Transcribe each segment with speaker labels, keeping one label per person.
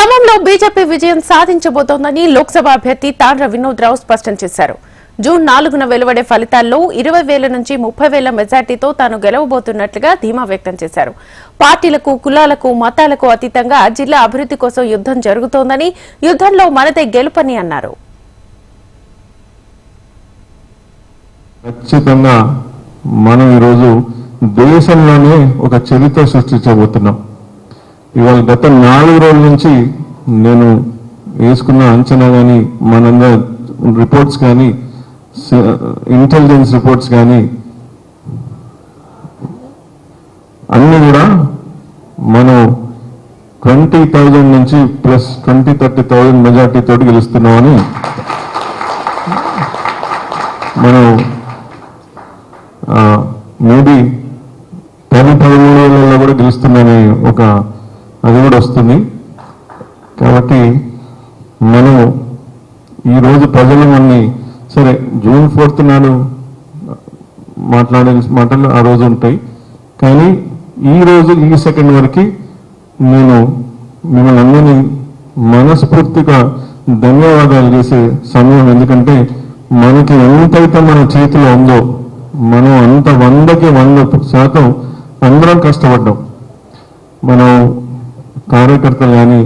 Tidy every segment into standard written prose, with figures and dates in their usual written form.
Speaker 1: ఖమ్మంలో బీజేపీ విజయం సాధించబోతోందని లోక్సభ అభ్యర్థి తాండ్ర వినోద్ రావు స్పష్టం చేశారు. జూన్ 4న వెలువడే ఫలితాల్లో 20,000 నుంచి 30,000 మెజార్టీతో తాను గెలవబోతున్నట్లుగా ధీమా వ్యక్తం చేశారు. పార్టీలకు, కులాలకు, మతాలకు అతీతంగా జిల్లా అభివృద్ధి కోసం యుద్ధం జరుగుతోందని, యుద్ధంలో మనదే గెలుపని అన్నారు.
Speaker 2: ఖచ్చితంగా మనం ఈరోజు దేశంలోనే ఒక చరిత్ర సృష్టించబోతున్నాం. ఇవాళ గత 4 రోజుల నుంచి నేను వేసుకున్న అంచనా కానీ, మనందరి రిపోర్ట్స్ కానీ, ఇంటెలిజెన్స్ రిపోర్ట్స్ కానీ అన్ని కూడా మనం 20,000 నుంచి ప్లస్ 20-30,000 మెజార్టీ తోటి గెలుస్తున్నామని మనం మేబీ 10-13 కూడా గెలుస్తున్నామని ఒక అది కూడా వస్తుంది. కాబట్టి మనం ఈరోజు ప్రజలు మనని సరే జూన్ 4th నాడు మాట్లాడే మాటలు ఆ రోజు ఉంటాయి, కానీ ఈ సెకండ్ వరకు నేను మిమ్మల్ని అందరినీ మనస్ఫూర్తిగా ధన్యవాదాలు చేసే సమయం. ఎందుకంటే మనకి ఎంతైతే మన చేతిలో ఉందో మనం అంత 100కి 100% అందరం కష్టపడ్డాం. మనం కార్యకర్తలు కానీ,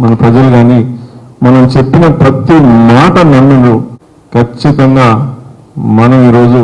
Speaker 2: మన ప్రజలు కానీ మనం చెప్పిన ప్రతి మాట నన్ను ఖచ్చితంగా మనం ఈరోజు